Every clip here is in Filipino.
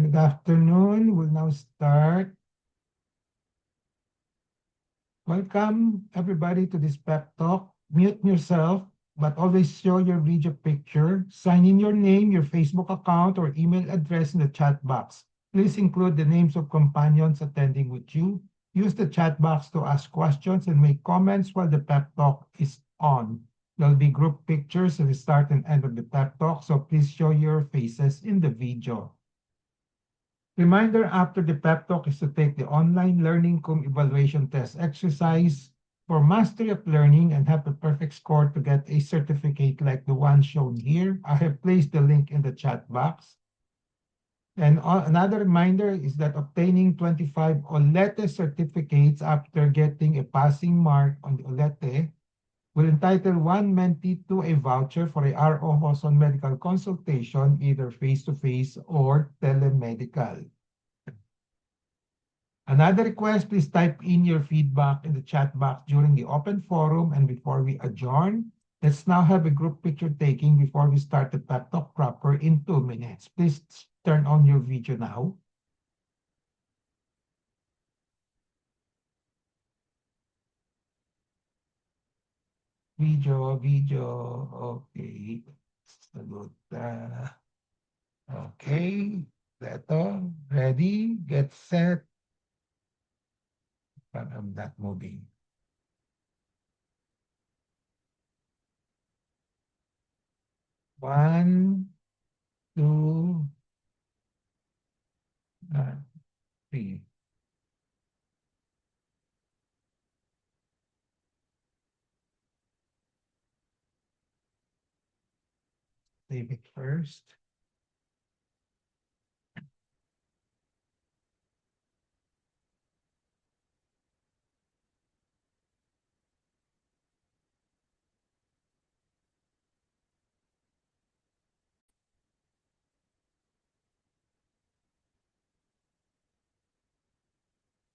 Good afternoon. We'll now start. Welcome, everybody, to this pep talk. Mute yourself, but always show your video picture. Sign in your name, your Facebook account, or email address in the chat box. Please include the names of companions attending with you. Use the chat box to ask questions and make comments while the pep talk is on. There'll be group pictures at the start and end of the pep talk, so please show your faces in the video. Reminder after the pep talk is to take the online learning cum evaluation test exercise for mastery of learning and have a perfect score to get a certificate like the one shown here. I have placed the link in the chat box. And another reminder is that obtaining 25 OLETE certificates after getting a passing mark on the OLETE will entitle one mentee to a voucher for a RO Hoson medical consultation, either face-to-face or telemedical. Another request, please type in your feedback in the chat box during the open forum and before we adjourn. Let's now have a group picture taking before we start the pep talk proper in 2 minutes. Please turn on your video now. Video, okay. Sagot. Okay, Leto, ready, get set. But I'm not moving. One, two, three. Save it first.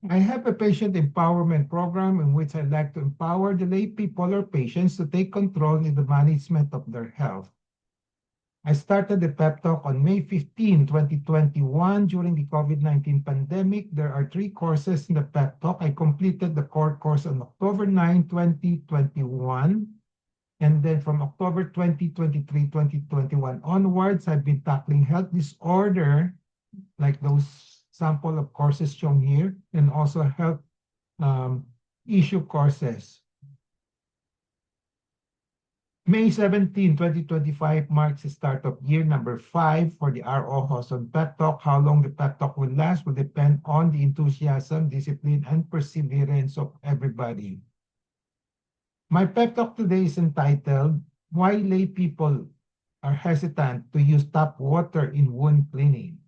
I have a patient empowerment program in which I'd like to empower the lay people or patients to take control in the management of their health. I started the pep talk on May 15, 2021 during the COVID-19 pandemic. There are 3 courses in the pep talk. I completed the core course on October 9, 2021. And then from October 2023, 2021 onwards, I've been tackling health disorder, like those sample of courses shown here, and also health issue courses. May 17, 2025 marks the start of year number 5 for the RO Hoson Pep Talk. How long the Pep Talk will last will depend on the enthusiasm, discipline, and perseverance of everybody. My Pep Talk today is entitled, Why Lay People Are Hesitant to Use Tap Water in Wound Cleaning.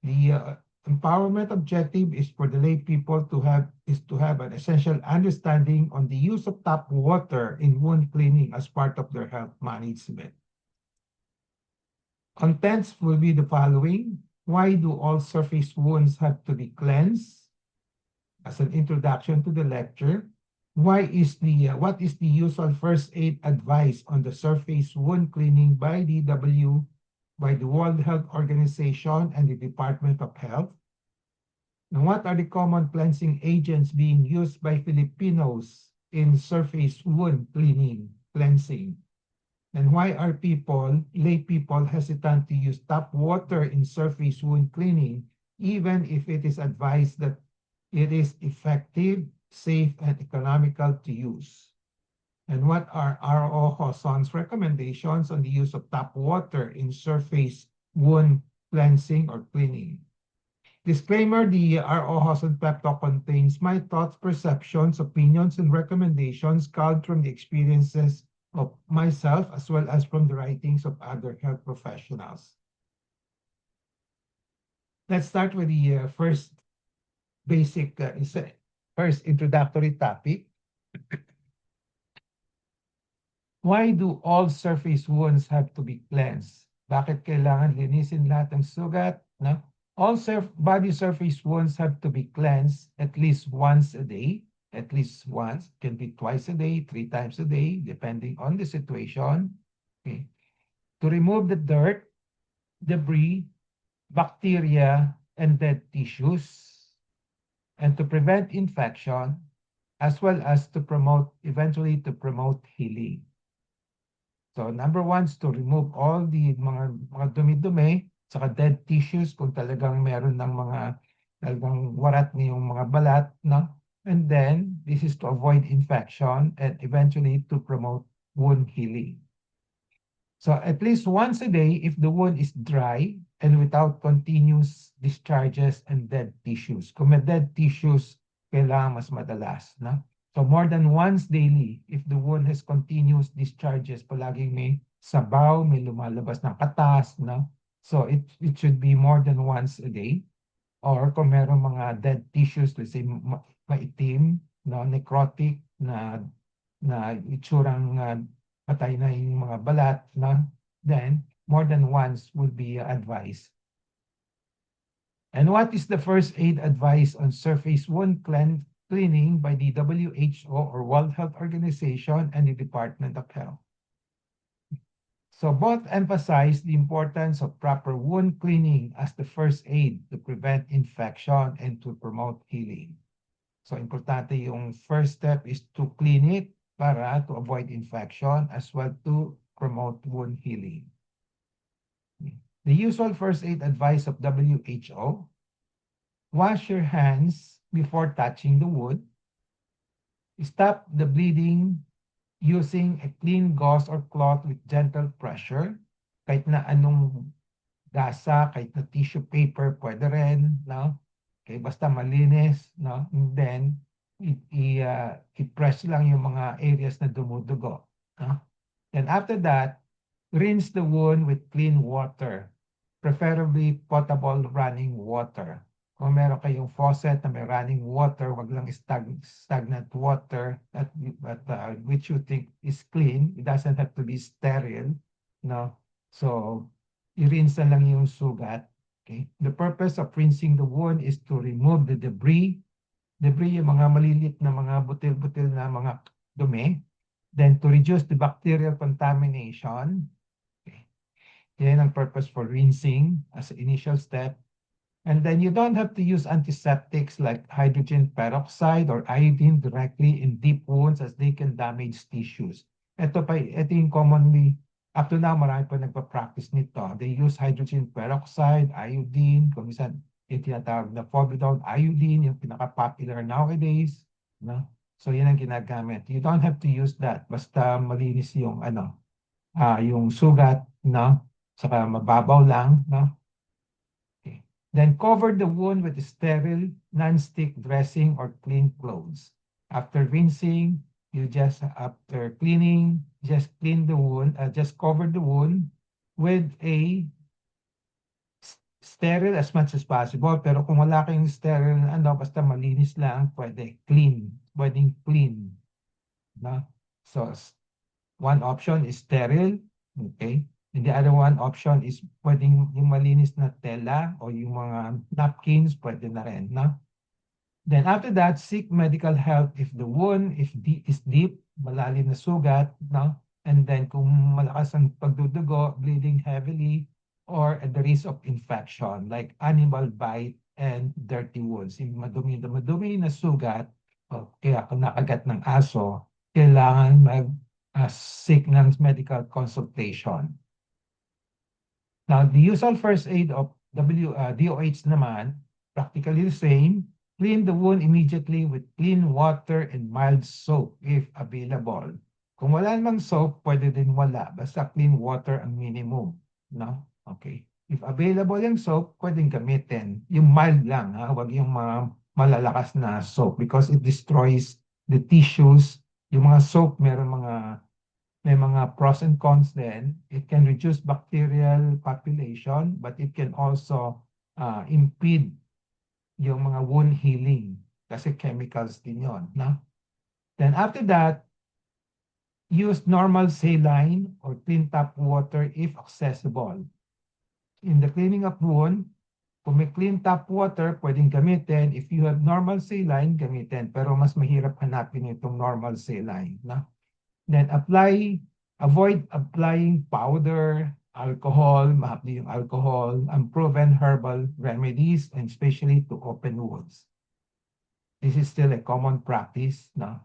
The empowerment objective is for the lay people to have an essential understanding on the use of tap water in wound cleaning as part of their health management. Contents will be the following. Why do all surface wounds have to be cleansed? As an introduction to the lecture. What is the usual first aid advice on the surface wound cleaning by the World Health Organization and the Department of Health? And what are the common cleansing agents being used by Filipinos in surface wound cleansing? And why are lay people hesitant to use tap water in surface wound cleaning, even if it is advised that it is effective, safe, and economical to use? And what are RO Hoson's recommendations on the use of tap water in surface wound cleansing or cleaning? Disclaimer, the RO Hoson Pep Talk contains my thoughts, perceptions, opinions, and recommendations culled from the experiences of myself as well as from the writings of other health professionals. Let's start with the first introductory topic. Why do all surface wounds have to be cleansed? Bakit kailangan linisin lahat ng sugat? No? All body surface wounds have to be cleansed at least once a day. At least once. Can be twice a day, 3 times a day, depending on the situation. Okay. To remove the dirt, debris, bacteria, and dead tissues, and to prevent infection, as well as to promote, eventually to promote healing. So number one is to remove all the mga dumi-dumi, saka dead tissues kung talagang meron ng mga talagang warat ngayong mga balat, no? And then, this is to avoid infection and eventually to promote wound healing. So at least once a day, if the wound is dry and without continuous discharges and dead tissues. Kung may dead tissues, kailangan mas madalas, no? So more than once daily, if the wound has continuous discharges, palaging may sabaw, may lumalabas ng katas, no? So it should be more than once a day. Or kung meron mga dead tissues, let's say maitim, no, necrotic na itsurang patay na yung mga balat, no, then more than once would be advised. And what is the first aid advice on surface wound cleaning by the WHO or World Health Organization and the Department of Health? So both emphasize the importance of proper wound cleaning as the first aid to prevent infection and to promote healing. So importante yung first step is to clean it para to avoid infection as well to promote wound healing. The usual first aid advice of WHO: wash your hands before touching the wound. Stop the bleeding using a clean gauze or cloth with gentle pressure. Kahit na anong gasa, kahit na tissue paper, pwede rin, no? Okay, basta malinis, no? And then, i-press lang yung mga areas na dumudugo, no? Then after that, rinse the wound with clean water, preferably potable running water. Kung meron kayong faucet na may running water, wag lang stagnant water which you think is clean. It doesn't have to be sterile, no? So, i-rinse na lang yung sugat. Okay? The purpose of rinsing the wound is to remove the debris, yung mga malilit na mga butil-butil na mga dumi, then to reduce the bacterial contamination. Okay. Yan ang purpose for rinsing as an initial step. And then you don't have to use antiseptics like hydrogen peroxide or iodine directly in deep wounds as they can damage tissues. Ito yung commonly, up to now, marami pa nagpa-practice nito. They use hydrogen peroxide, iodine, kung minsan yung tinatawag na povidone iodine, yung pinaka-popular nowadays. No? So yan ang ginagamit. You don't have to use that. Basta malinis yung yung sugat, no? Saka mababaw lang, no? Okay. Then cover the wound with sterile, non-stick dressing or clean clothes. After rinsing, after cleaning, just clean the wound, just cover the wound with a sterile as much as possible. Pero kung wala kayong sterile basta malinis lang, pwedeng clean. No? So, one option is sterile, okay? And the other one option is pwedeng yung malinis na tela o yung mga napkins, pwede na rin, no? Then after that, seek medical help if the wound is deep, malalim na sugat, no? And then kung malakas ang pagdudugo, bleeding heavily, or at the risk of infection, like animal bite and dirty wounds. Yung madumi na sugat, o kaya kung nakagat ng aso, kailangan seek ng medical consultation. Now, the usual first aid of DOH naman, practically the same. Clean the wound immediately with clean water and mild soap if available. Kung wala namang soap, pwede din wala. Basta clean water ang minimum. No? Okay. If available yung soap, pwedeng gamitin. Yung mild lang, ha? Huwag yung mga malalakas na soap because it destroys the tissues. Yung mga soap, may mga pros and cons din. It can reduce bacterial population, but it can also impede yung mga wound healing kasi chemicals din yun. No? Then after that, use normal saline or clean tap water if accessible. In the cleaning of wound, kung may clean tap water, pwedeng gamitin. If you have normal saline, gamitin. Pero mas mahirap hanapin itong normal saline. No? Then avoid applying powder, alcohol, mahapdi yung alcohol, unproven herbal remedies, and especially to open wounds. This is still a common practice, no?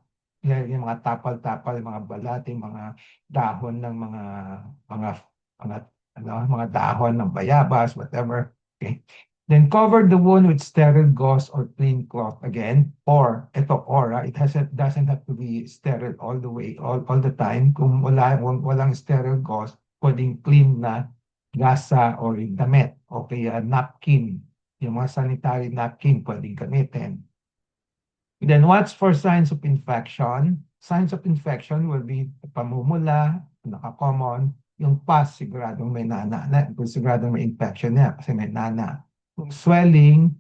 Yung mga tapal-tapal, mga balat, yung mga dahon ng mga, mga, mga dahon ng bayabas, whatever. Okay. Then cover the wound with sterile gauze or clean cloth again, or it doesn't have to be sterile all the way, all the time. Kung walang sterile gauze, pwedeng clean na gasa or damit, o kaya napkin. Yung mga sanitary napkin pwedeng gamitin. Then watch for signs of infection. Signs of infection will be pamumula, naka-common. Yung pus, siguradong may nana. Siguradong may infection niya kasi may nana. Swelling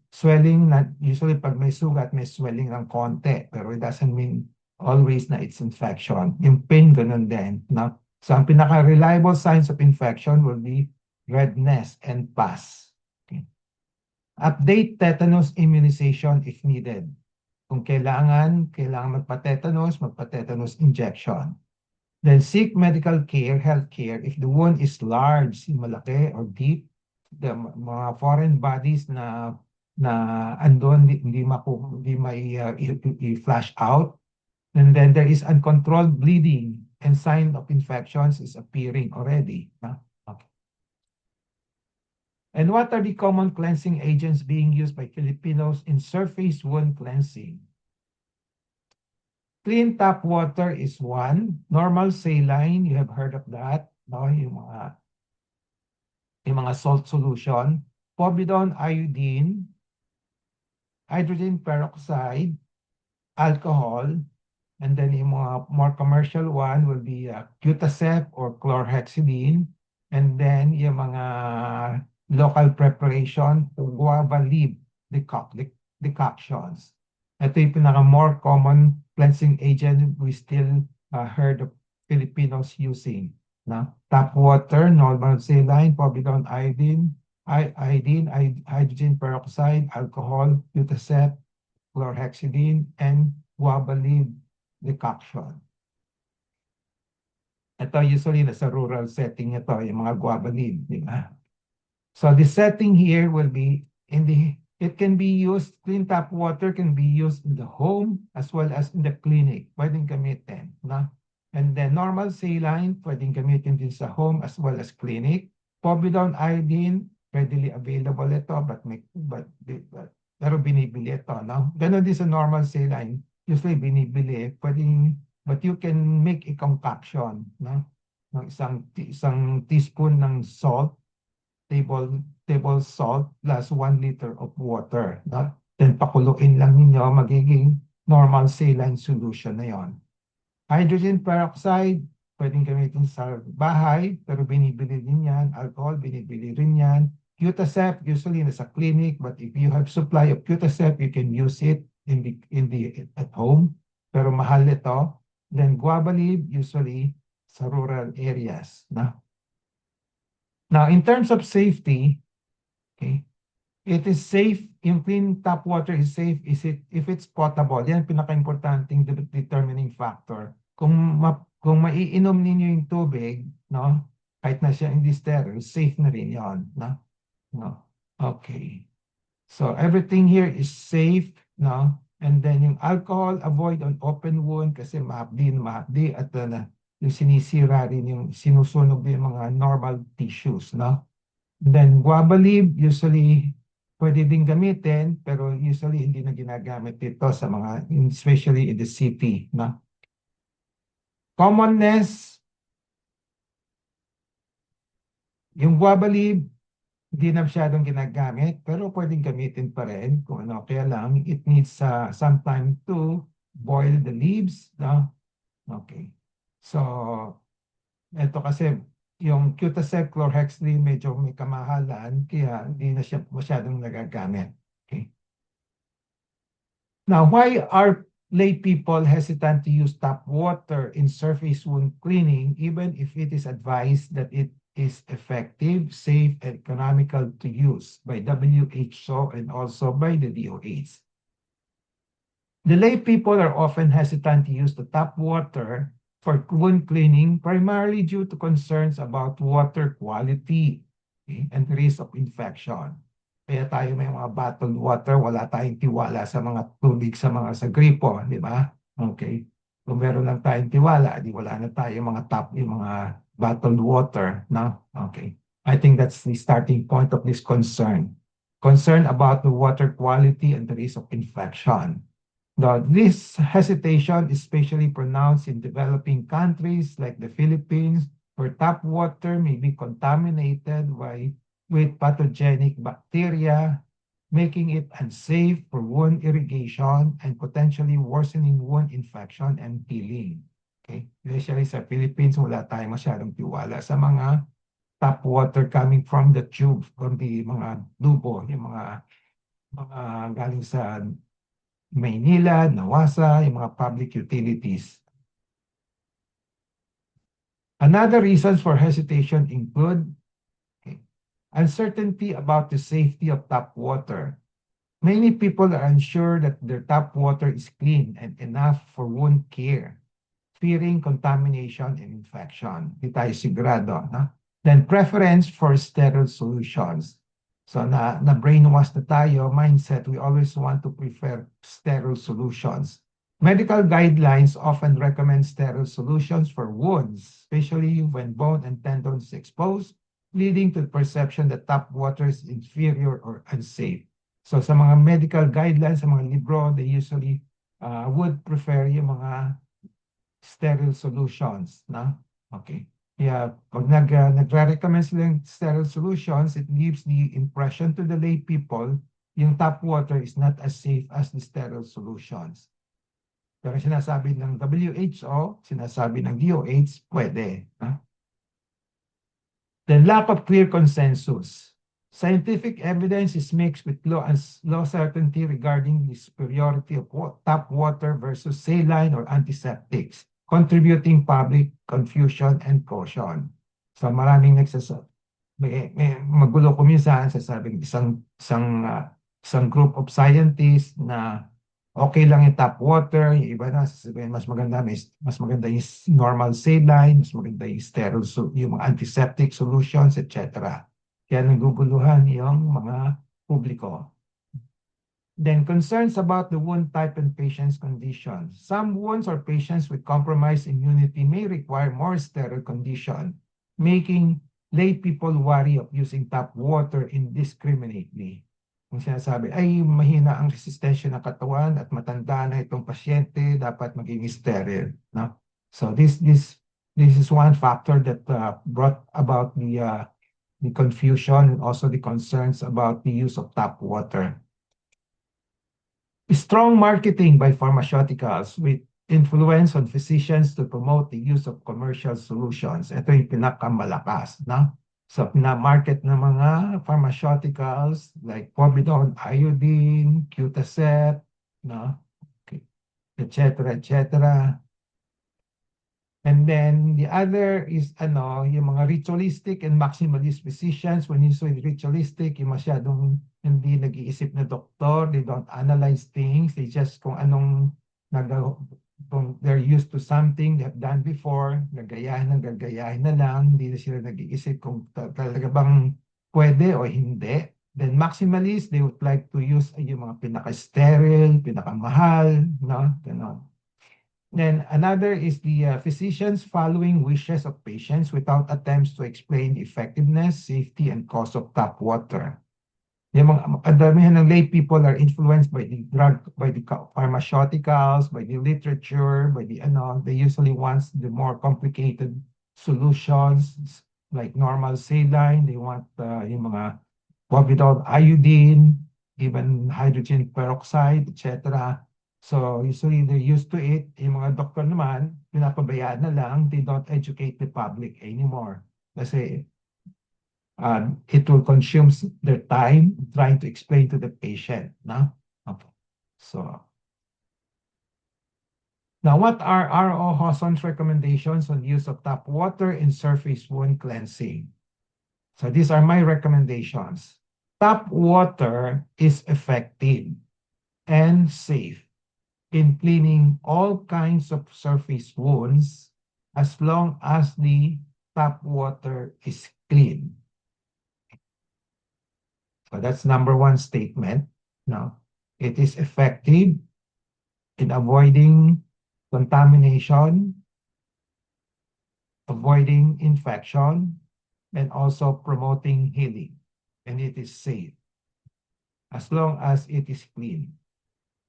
na usually pag may sugat, may swelling ng konti. Pero it doesn't mean always na it's infection. Yung pain, ganun din. No? So ang pinaka-reliable signs of infection will be redness and pus. Okay. Update tetanus immunization if needed. Kung kailangan magpa-tetanus injection. Then seek medical care, health care, if the wound is large, malaki or deep, the mga foreign bodies na andun, hindi i-flash out. And then there is uncontrolled bleeding and sign of infections is appearing already. Okay. And what are the common cleansing agents being used by Filipinos in surface wound cleansing? Clean tap water is one. Normal saline, you have heard of that. No? Yung mga salt solution. Povidone iodine, hydrogen peroxide, alcohol, and then yung mga more commercial one will be Cutacep or chlorhexidine, and then yung mga local preparation, guava leaf decoctions. Ito yung pinaka-more common cleansing agent we still heard of Filipinos using. No? Tap water, normal saline, povidone iodine, hydrogen peroxide, alcohol, Cutacep, chlorhexidine, and guava leaf decoction. Ito usually nasa rural setting ito, yung mga guava leaf, di ba? So the setting here will be it can be used, clean tap water can be used in the home as well as in the clinic. Pwedeng gamitin, no? And then normal saline, pwedeng gamitin din sa home as well as clinic. Povidone iodine, readily available ito, pero binibili ito, no? Ganon din sa normal saline, usually binibili, but you can make a concoction, no? Ng isang teaspoon ng salt, table salt plus 1 liter of water. No? Then pakuluin lang ninyo, magiging normal saline solution na yon. Hydrogen peroxide, pwedeng gamitin sa bahay, pero binibili din yan. Alcohol, binibili rin yan. Cutacep, usually nasa clinic, but if you have supply of Cutacep, you can use it at home. Pero mahal ito. Then guava leaf, usually sa rural areas. No? Now, in terms of safety, okay, it is safe, yung clean tap water is safe if it's potable. Yan pinaka-importanting determining factor. Kung maiinom ninyo yung tubig, no, kahit na siya hindi sterile, safe na rin yon, no? No. Okay. So everything here is safe, no? And then yung alcohol, avoid on open wound kasi mahapdi at yung sinisira rin yung sinusunog din yung mga normal tissues, no? Then guava leaf, usually pwede din gamitin, pero usually hindi na ginagamit ito sa mga, especially in the city, no? Commonness, yung guava leaf, hindi na masyadong ginagamit, pero pwedeng gamitin pa rin kung ano. Kaya lang, it needs some time to boil the leaves, no? Okay. So, ito kasi, yung Cutacep chlorhexidine medyo may kamahalan, kaya hindi na siya masyadong nagagamit. Okay. Now, why are lay people hesitant to use tap water in surface wound cleaning, even if it is advised that it is effective, safe, and economical to use by WHO and also by the DOH? The lay people are often hesitant to use the tap water for wound cleaning, primarily due to concerns about water quality, okay, and risk of infection. Kaya tayo may mga bottled water, wala tayong tiwala sa mga tubig sa gripo, di ba? Okay. Kung meron lang tayong tiwala, di wala na tayo yung mga bottled water, no? Okay. I think that's the starting point of this concern. Concern about the water quality and the risk of infection. Now, this hesitation is especially pronounced in developing countries like the Philippines, where tap water may be contaminated with pathogenic bacteria, making it unsafe for wound irrigation and potentially worsening wound infection and healing. Okay? Especially sa Philippines, wala tayong masyadong tiwala sa mga tap water coming from the tube, from the mga tubo, yung mga galing sa Maynila, Nawasa, yung mga public utilities. Another reasons for hesitation include uncertainty about the safety of tap water. Many people are unsure that their tap water is clean and enough for wound care, fearing contamination and infection. Di tayo sigurado, no? Then preference for sterile solutions. So na-brainwash na tayo, mindset, we always want to prefer sterile solutions. Medical guidelines often recommend sterile solutions for wounds, especially when bone and tendons is exposed, leading to the perception that tap water is inferior or unsafe. So sa mga medical guidelines, sa mga libro, they usually would prefer yung mga sterile solutions, na? Okay. Yeah, pag nagre-recommend sila ng sterile solutions, it gives the impression to the lay people yung tap water is not as safe as the sterile solutions. Pero sinasabi ng WHO, sinasabi ng DOH, pwede. Huh? Then lack of clear consensus. Scientific evidence is mixed with low certainty regarding the superiority of tap water versus saline or antiseptics, contributing public confusion and caution. So maraming may magulo ko minsan sasabing isang group of scientists na okay lang yung tap water, yung iba na sasabihin mas maganda yung normal saline, mas maganda yung sterile, yung mga antiseptic solutions, etc. Kaya naguguluhan yung mga publiko. Then concerns about the wound type and patient's condition. Some wounds or patients with compromised immunity may require more sterile condition, making lay people wary of using tap water indiscriminately. Kung sinasabi, ay mahina ang resistensya ng katawan at matanda na itong pasyente, dapat maging sterile. No? So this is one factor that brought about the confusion and also the concerns about the use of tap water. Strong marketing by pharmaceuticals with influence on physicians to promote the use of commercial solutions. Ito yung pinakamalakas, no? So, pinamarket ng mga pharmaceuticals like povidone iodine, Cutaset, no? Okay. Etc., etc. And then the other is yung mga ritualistic and maximalist physicians. When you say ritualistic, yung masyadong hindi nag-iisip na doktor, they don't analyze things, they just kung they're used to something they have done before, gagayahin na lang, hindi na sila nag-iisip kung talaga bang pwede o hindi. Then maximalist, they would like to use yung mga pinaka-sterile, pinaka-mahal, no? Ganon. Then another is the physicians following wishes of patients without attempts to explain the effectiveness, safety, and cost of tap water. Yung mga kadamihan ng lay people are influenced by the pharmaceuticals, by the literature, they usually want the more complicated solutions like normal saline, they want yung mga povidone iodine, even hydrogen peroxide, etc. So usually they're used to it. Yung mga doktor naman, pinapabayaan na lang, they don't educate the public anymore. Kasi it will consume their time trying to explain to the patient. No? Okay. So now what are R.O. Hawson's recommendations on use of tap water in surface wound cleansing? So these are my recommendations. Tap water is effective and safe in cleaning all kinds of surface wounds as long as the tap water is clean. So that's number one statement. Now, it is effective in avoiding contamination, avoiding infection, and also promoting healing. And it is safe as long as it is clean.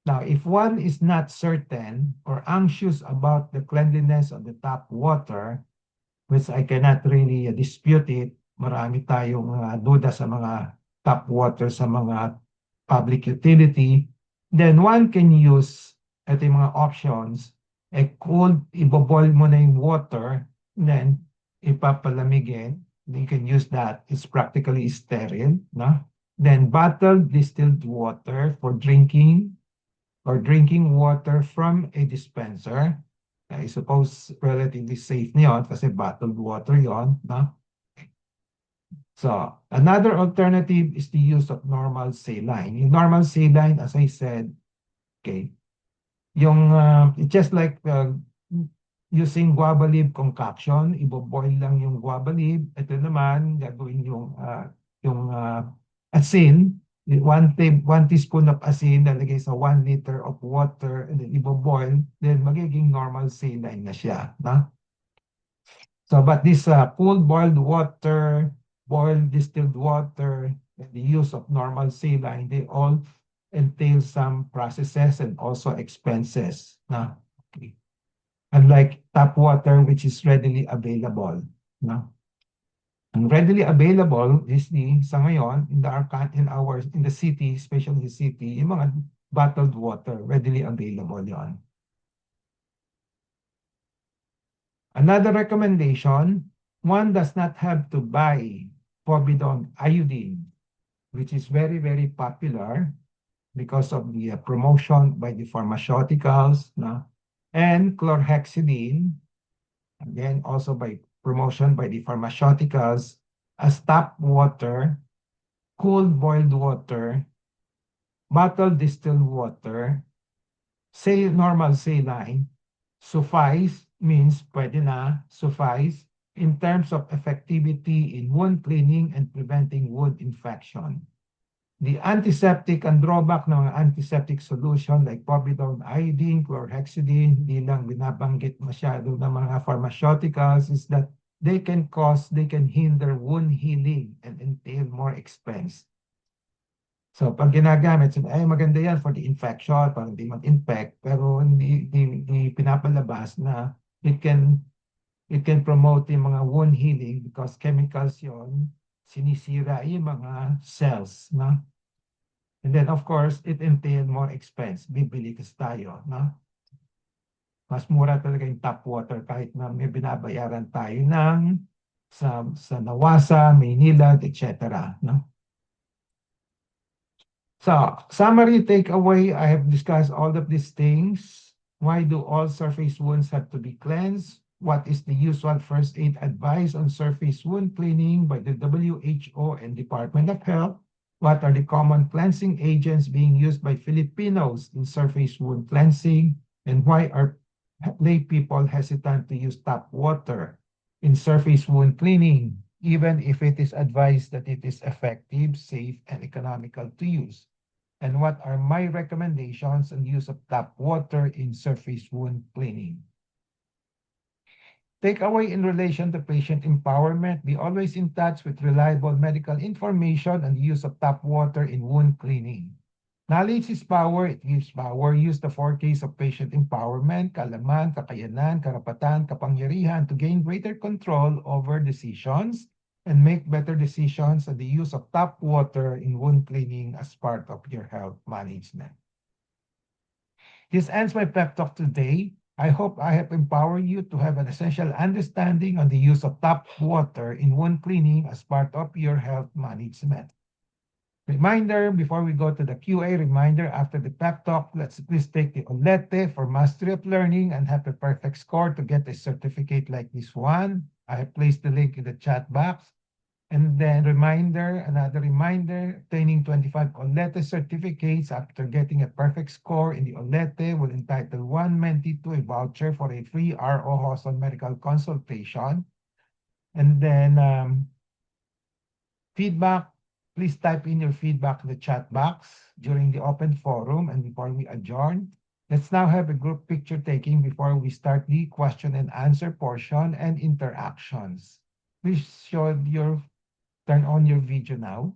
Now, if one is not certain or anxious about the cleanliness of the tap water, which I cannot really dispute it, marami tayong duda sa mga tap water sa mga public utility, then one can use ito yung mga options, iboboil mo na yung water, then ipapalamigin, you can use that, it's practically sterile, no? Then bottled distilled water for drinking, or drinking water from a dispenser. I suppose relatively safe na yun kasi bottled water yon, no? So, another alternative is the use of normal saline. Yung normal saline, as I said, okay, yung just like using guava leaf concoction, iboboil lang yung guava leaf. Ito naman, gagawin yung asin, one teaspoon of asin, lalagay sa 1 liter of water, and then iboboil, then magiging normal saline na siya. No? So, but this cold boiled water, boiled distilled water, and the use of normal saline, they all entail some processes and also expenses. No? Okay. Unlike tap water, which is readily available. No? Ang readily available is sa ngayon, in the city, especially the city, yung mga bottled water, readily available yon. Another recommendation, one does not have to buy povidone iodine, which is very, very popular because of the promotion by the pharmaceuticals, no? And chlorhexidine, again, also by promotion by the pharmaceuticals, as tap water, cold boiled water, bottled distilled water, say normal saline, suffice, means pwede na, suffice, in terms of effectivity in wound cleaning and preventing wound infection. The antiseptic and drawback ng mga antiseptic solution like povidone iodine, chlorhexidine, hindi lang binabanggit masyado ng mga pharmaceuticals, is that they can hinder wound healing and entail more expense. So, pag ginagamit, ay maganda yan for the infection, para hindi mag-infect, pero hindi pinapalabas na it can promote yung mga wound healing because chemicals yon sinisira yung mga cells, no? And then, of course, it entails more expense. Bibili kasi tayo, no? Mas mura talaga yung tap water kahit na may binabayaran tayo sa Nawasa, Maynila, etc. No? So, summary takeaway, I have discussed all of these things. Why do all surface wounds have to be cleansed? What is the usual first aid advice on surface wound cleaning by the WHO and Department of Health? What are the common cleansing agents being used by Filipinos in surface wound cleansing? And why are lay people hesitant to use tap water in surface wound cleaning, even if it is advised that it is effective, safe, and economical to use? And what are my recommendations on use of tap water in surface wound cleaning? Takeaway in relation to patient empowerment, be always in touch with reliable medical information and use of tap water in wound cleaning. Knowledge is power, it gives power. Use the 4 Ks of patient empowerment, kaalaman, kakayanan, karapatan, kapangyarihan to gain greater control over decisions and make better decisions on the use of tap water in wound cleaning as part of your health management. This ends my pep talk today. I hope I have empowered you to have an essential understanding on the use of tap water in wound cleaning as part of your health management. Reminder, before we go to the QA, reminder after the pep talk, let's please take the OLETE for Mastery of Learning and have a perfect score to get a certificate like this one. I have placed the link in the chat box. And then another reminder, obtaining 25 OLETE certificates after getting a perfect score in the OLETE will entitle one mentee to a voucher for a free RO Hoson medical consultation. And then feedback, please type in your feedback in the chat box during the open forum and before we adjourn. Let's now have a group picture taking before we start the question and answer portion and interactions. Please turn on your video now.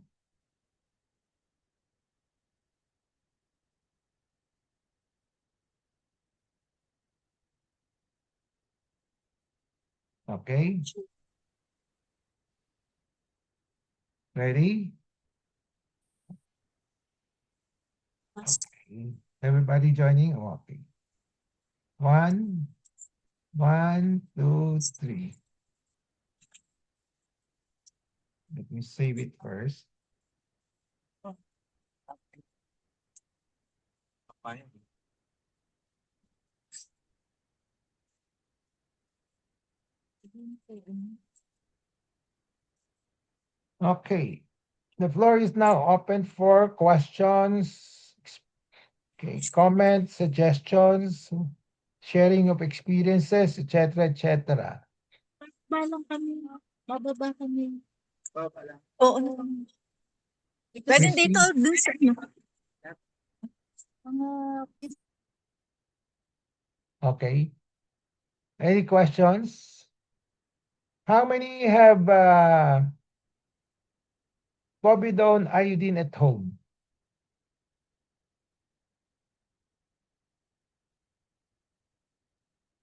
Okay. Ready? Okay. Everybody joining? Oh, okay. One, two, three. Let me save it first. Okay. The floor is now open for questions, okay, comments, suggestions, sharing of experiences, etc., etc. Balang kami. Bababa kami. Baba lang. Oo. Pwede Christy? dito dun sa inyo. Mga Okay. Any questions? How many have povidone iodine at home?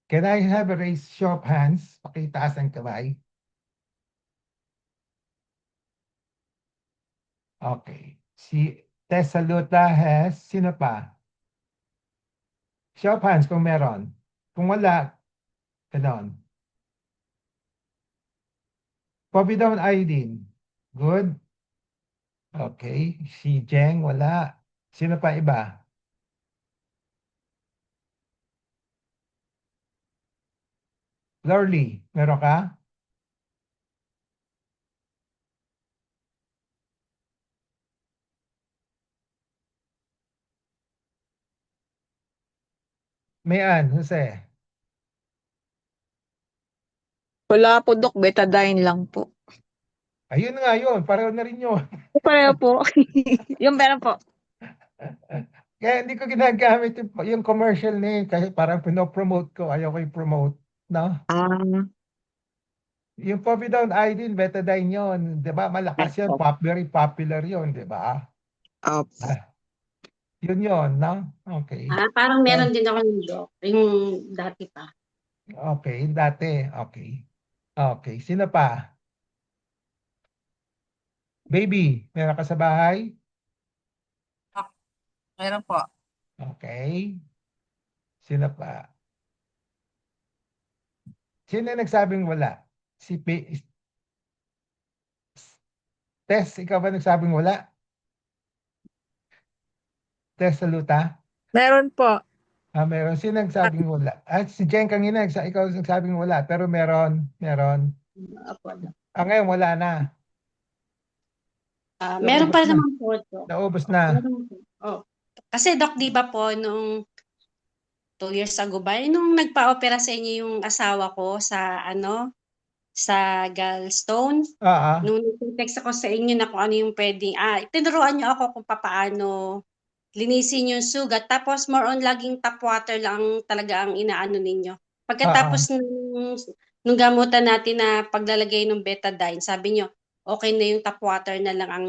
Can I have a raised show of hands? Pakitaas ang kamay. Okay. Si Tessaluta has, sino pa? Show of hands kung meron. Kung wala, ganon. Povidone iodine. Good. Okay. Si Jeng, wala. Sino pa iba? Lorly, meron ka? Mayan, Jose. Wala po, Dok. Betadine lang po. Ayun nga yun. Pareho na rin yun. Pareho po. Yung meron po. Kaya hindi ko ginagamit yung commercial name kasi parang pinopromote ko. Ayaw ko i-promote. No? Ah, Yung povidone iodine, betadine yun. Di ba? Malakas yun. opo. Very popular yun. Di ba? Opo. Ah, yun, no? Okay. parang So, meron din ako ng joke. Yung dati pa. okay. Dati. Okay. Okay. Sino pa? Baby, meron ka sa bahay? Meron po. Okay. Sino pa? Sino nagsabing wala? Si Tess, ikaw ba nagsabing wala? Tess Saluta? Meron po. Meron. Sino nagsabing wala? Si Jen kanina, ikaw nagsabing wala. Pero meron. Opo. Ngayon wala na. Meron Naubos pa na. naman po ito. Naubos na. Oh. Kasi Doc, di ba po, nung 2 years ago ba, nung nagpa-opera sa inyo yung asawa ko sa sa gallstone, Ah, nung nag-text ako sa inyo na kung ano yung pwedeng, tinuruan niyo ako kung paano linisin yung sugat. Tapos more on laging tap water lang talaga ang inaano ninyo. Pagkatapos nung gamutan natin na paglalagay ng betadine, sabi niyo, okay na yung tap water na lang ang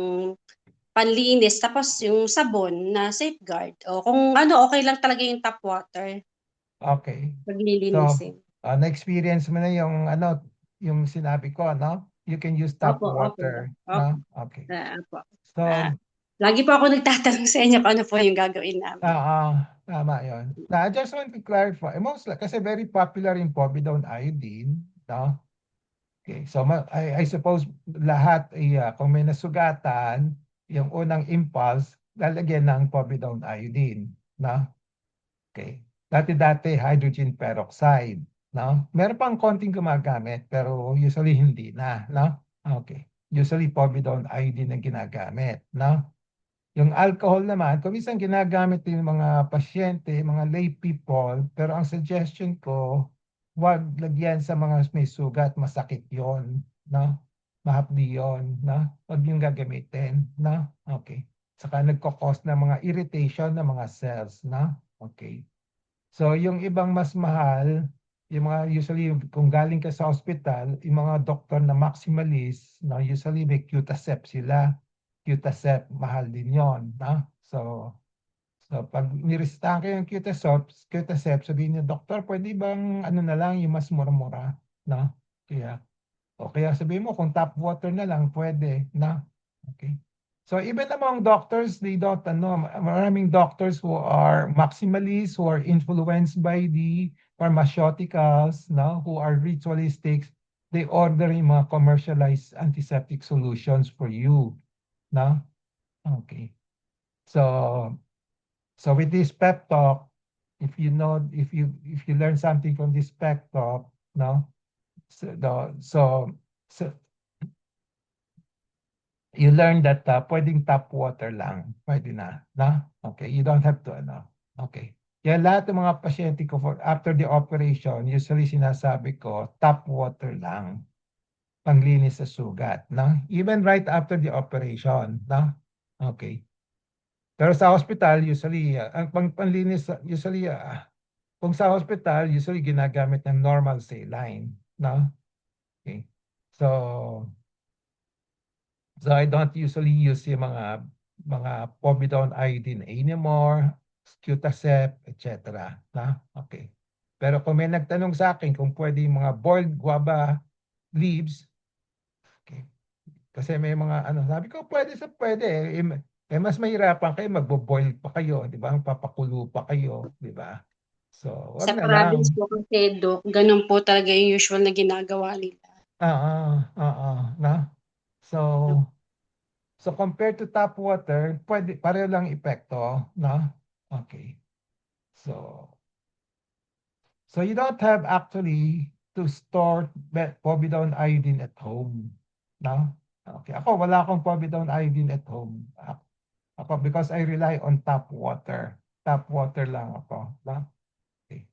panlinis. Tapos yung sabon na safeguard. O kung ano, okay lang talaga yung tap water okay. pag So, lilinisin. na-experience mo na yung sinabi ko, no? You can use tap Opo, water, opo. no? Okay. Opo. So, Lagi po ako nagtatanong sa inyo kung ano po yung gagawin namin. tama yun. Now, I just want to clarify. Kasi very popular yung povidone iodine, no? Okay, so I suppose lahat kung may nasugatan, yung unang impulse, lalagyan ng povidone iodine, no? Okay. Dati-dati hydrogen peroxide, no? Meron pang konting gumagamit pero usually hindi na, no? Okay. usually povidone iodine ang ginagamit, no? Yung alcohol naman, kung minsan ginagamit din ng mga pasyente, mga lay people, pero ang suggestion ko, wag lagyan sa mga may sugat, masakit yon, no? Mahapdi yon, no? Wag yung gagamitin, no? Okay. Saka nagkakos ng mga irritation ng mga cells, no? Okay. So yung ibang mas mahal, yung mga usually kung galing ka sa hospital, yung mga doktor na maximalist, no, usually may Cutacept sila. Cutacept, mahal din yon, no? So pag niristahan kayo ng Cutacept, sabihin niyo, doktor, pwede bang ano na lang yung mas mura-mura, no? Kaya sabihin mo, kung tap water na lang, pwede, na? Okay. So even among doctors, they don't, maraming doctors who are maximalists, who are influenced by the pharmaceuticals, no? Who are ritualistics, they order yung mga commercialized antiseptic solutions for you, no? Okay. So with this pep talk, if you learn something from this pep talk, no? So you learn that pwedeng tap water lang, pwede na, no? Okay, you don't have to, okay. Kaya lahat ng mga pasyente ko after the operation, usually sinasabi ko, tap water lang, panglinis sa sugat, no? Even right after the operation, no? Okay. Pero sa hospital, usually, ang panlinis, usually, kung sa hospital, usually ginagamit ng normal saline, no? Okay. So I don't usually use yung mga povidone iodine anymore, Cutacept, etc. Na? Okay. Pero kung may nagtanong sa akin kung pwede yung mga boiled guava leaves, okay. Kasi may mga sabi ko pwede mas mahirapan kayo, magbo-boil pa kayo, di ba? Papakulo pa kayo, di ba? So, wag Sa na province lang. po kasi, Dok, ganun po talaga yung usual na ginagawa nila. Na? So compared to tap water, pareho lang epekto, no? Okay. So you don't have actually to store povidone iodine at home, no? Okay. Ako wala akong povidone iodine at home. Ako because I rely on tap water. Tap water lang ako, no? Okay.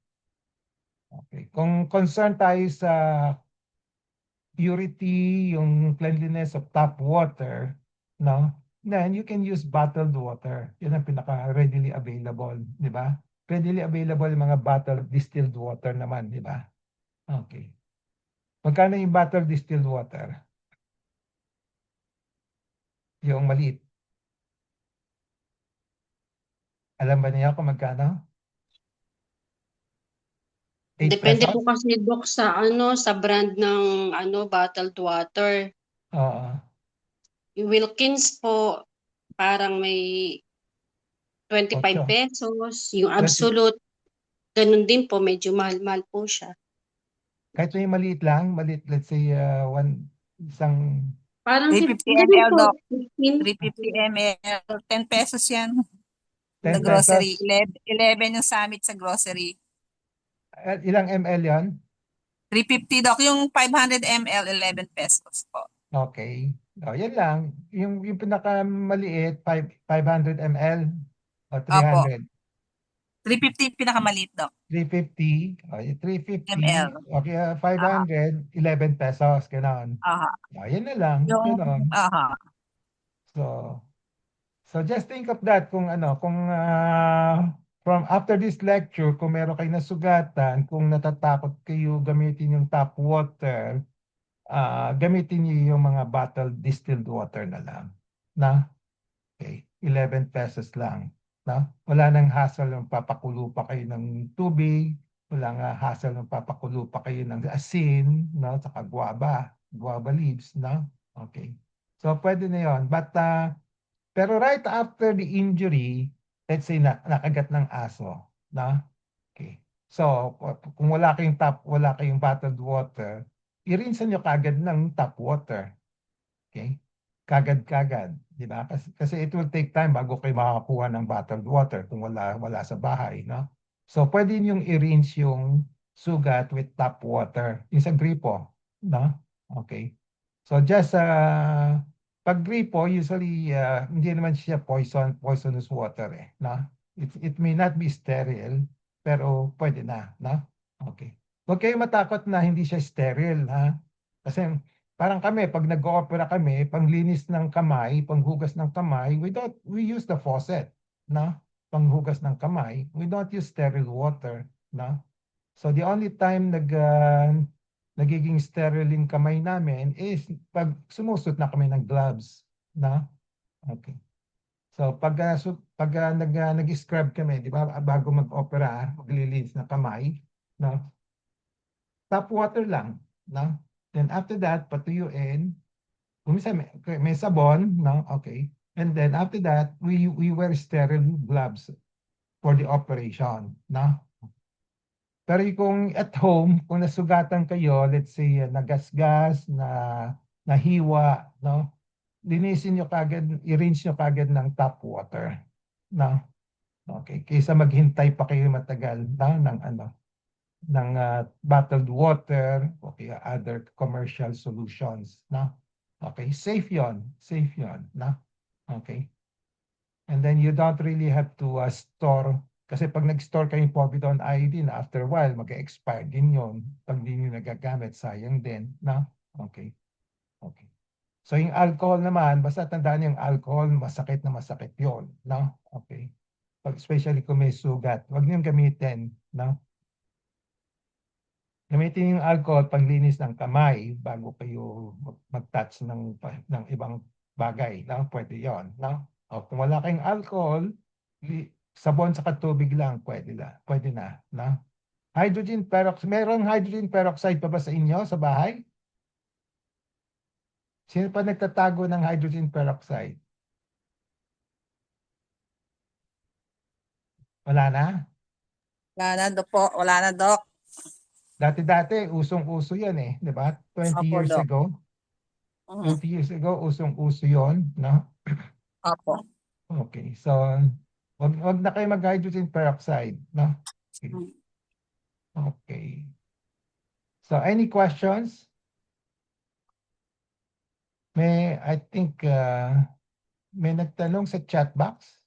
Okay. Kung concerned tayo sa purity, yung cleanliness of tap water, no? Then you can use bottled water. Yun ang pinaka-readily available, di ba? Readily available yung mga bottled distilled water naman, di ba? Okay. Magkano yung bottled distilled water? Yung maliit. Alam ba niya kung magkano? 8 Depende pesos? po kasi, Dok, sa brand ng bottled water. Oo. Yung Wilkins po, parang may 25 8. pesos. Yung 20. Absolute, ganun din po, medyo mahal-mahal po siya. Kahit may maliit lang, let's say, isang, Parang 350 ganun ml, po, Doc. 15. 350 ml. 10 pesos yan. 10 Sa grocery. pesos. 11 yung summit sa grocery. Ilang ml yon? 350, Doc. Yung 500 ml, 11 pesos po. Okay. Yan lang. Yung pinakamaliit, 500 ml o Opo. 300. 350 yung pinakamaliit, Doc. 350. Yung 350. ml. Okay, Aha. 500, 11 pesos. Ganon. Aha. Yan na lang. Yung, Ganon. aha. So just think of that kung from after this lecture, kung meron kayo nasugatan, kung natatakot kayo gamitin yung tap water, gamitin niyo yung mga bottled distilled water na lang. Na? Okay. 11 pesos lang. Na? Wala nang hassle ng papakulo pa kayo ng tubig. Wala nga hassle ng papakulo pa kayo ng asin. No? Saka guava leaves. No? Okay. So, pwede na yon. But, pero right after the injury, let's say nakagat ng aso. No? Okay. So, kung wala kayong bottled water, i-rinse nyo kagad ng tap water. Okay? Kagad-kagad, di ba? Kasi it will take time bago kayo makakakuha ng bottled water kung wala sa bahay, no? So, pwede niyong i-rinse yung sugat with tap water. Yung sa gripo, no? Okay. So just pag gripo, usually hindi naman siya poisonous water eh, no? It may not be sterile, pero pwede na, no? Okay. Huwag kayo matakot na hindi siya sterile, ha? Kasi parang kami, pag nag-opera kami, panglinis ng kamay, panghugas ng kamay, we use the faucet, no? Panghugas ng kamay, we don't use sterile water, no? So the only time nagiging sterile yung kamay namin is pag sumusot na kami ng gloves, na? Okay. So pag nag-scrub kami, di ba, bago mag-opera, maglilinis ng kamay, no? Tap water lang, no? Then after that, patuyuin, minsan may sabon, no? Okay. And then after that, we wear sterile gloves for the operation, no? Pero kung at home, kung nasugatan kayo, let's say nagasgas, nahiwa, no? Linisin nyo kagad, i-rinse nyo kagad ng tap water, no? Okay, kaysa maghintay pa kayo matagal, no? ng bottled water, okay, other commercial solutions, no? Okay, safe yon, no? Okay. And then you don't really have to store. Kasi pag nag-store kayong povidone iodine, after a while, mag-expire din yun. Pag di nyo nagagamit, sayang din. No? Okay. Okay. So yung alcohol naman, basta tandaan yung alcohol, masakit na masakit yun. No? Okay. Pag, especially kung may sugat, huwag niyong gamitin. No? Gamitin yung alcohol panglinis ng kamay bago kayo mag-touch ng ibang bagay. No? Pwede yon, no? O kung wala kayong alcohol, sabon sa tubig lang, pwede na. No? Hydrogen peroxide, mayroong hydrogen peroxide pa ba sa inyo sa bahay? Sino pa nagtatago ng hydrogen peroxide? Wala na? Wala na do po. Wala na, Doc. Dati-dati, usong-uso yan eh. Di ba? 20 Opo, years Doc. ago. Mhm. 20 years ago, usong-uso yon, no? Opo. Okay, so wag na kayo mag-hydrogen peroxide, no? Okay. Mm. Okay. So any questions? I think may nagtanong sa chat box.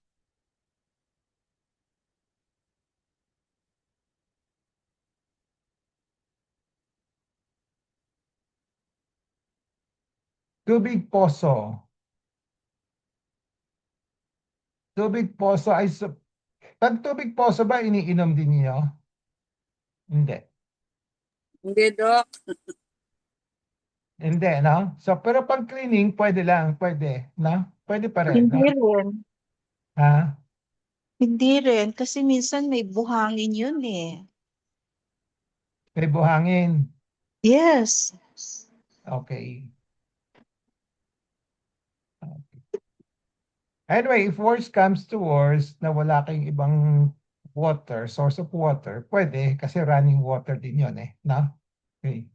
Tubig poso. Tubig poso ay pag tubig poso ba iniinom din niyo? Hindi. Hindi, Doc. Hindi, no? So pero pag cleaning pwede lang, pwede, no? Pwede pa rin, no? Hindi rin. Ha? Hindi rin. Kasi minsan may buhangin yun eh. May buhangin. Yes. Okay. Anyway, if worst comes to worst, na wala kayong ibang source of water, pwede kasi running water din yun eh, no? Okay.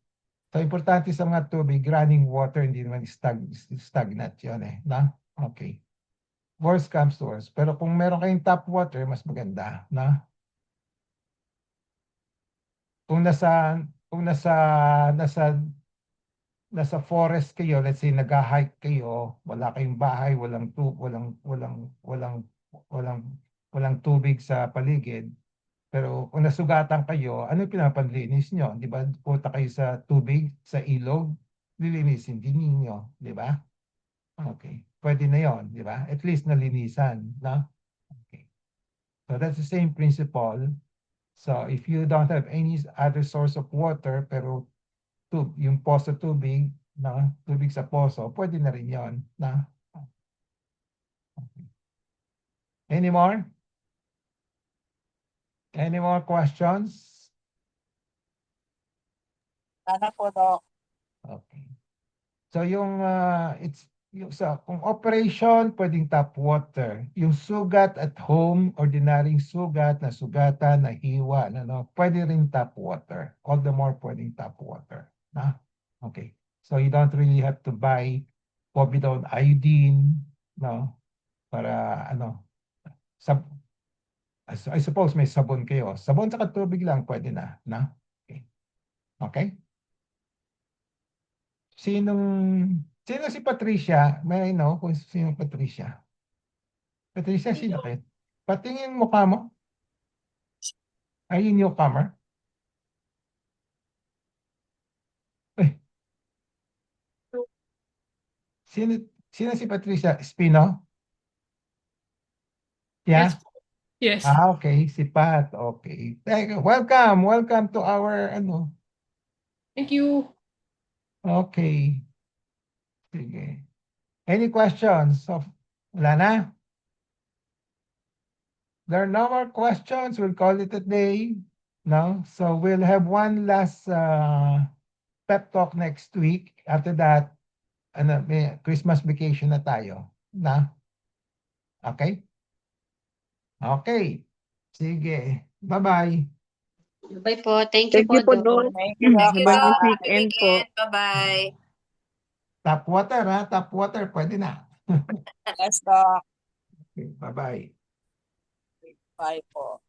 So, importante sa mga tubig, running water, hindi naman stagnant yun eh, no? Okay. Worst comes to worst. Pero kung meron kayong tap water, mas maganda, no? Kung nasa forest kayo, let's say nag-hike kayo, wala kayong bahay, walang walang tubig sa paligid. Pero kung nasugatan kayo, ano yung pinapanlinis nyo? Di ba? Punta kayo sa tubig, sa ilog, lilinisin din ninyo. Di ba? Okay. Pwede na yon, di ba? At least nalinisan. No? Okay. So that's the same principle. So if you don't have any other source of water, pero yung poso tubig, na tubig sa poso, pwede na rin yon. Na? Okay. Any more? Any more questions? Sana po, Doc. Okay. So kung operation, pwedeng tap water. Yung sugat at home, ordinaryong sugat, na sugatan, na hiwa, pwede rin tap water. All the more pwedeng tap water. Na? Okay. So you don't really have to buy povidone iodine, no? Para sab I suppose may sabon kayo. Sabon sa tubig lang pwede na, na? Okay. Okay? Sino si Patricia? May I know kung sino Patricia? Patricia, sino kayo? Patingin mukha mo. Are you newcomer? Eh, sino si Patricia? Espino? Yeah? Yes. Okay, si Pat. Okay. Welcome to our ano. Thank you. Okay. Sige. Any questions? Wala na? There are no more questions. We'll call it a day. No? So we'll have one last pep talk next week. After that, may Christmas vacation na tayo. Na? Okay? Okay. Sige. Bye-bye. Bye po. Thank you po, Doc. Thank you, Doc. Have a nice Happy weekend po. weekend. Bye-bye. Tap water ha. Tap water. Pwede na. Yes, Doc. Okay, bye-bye. Bye po.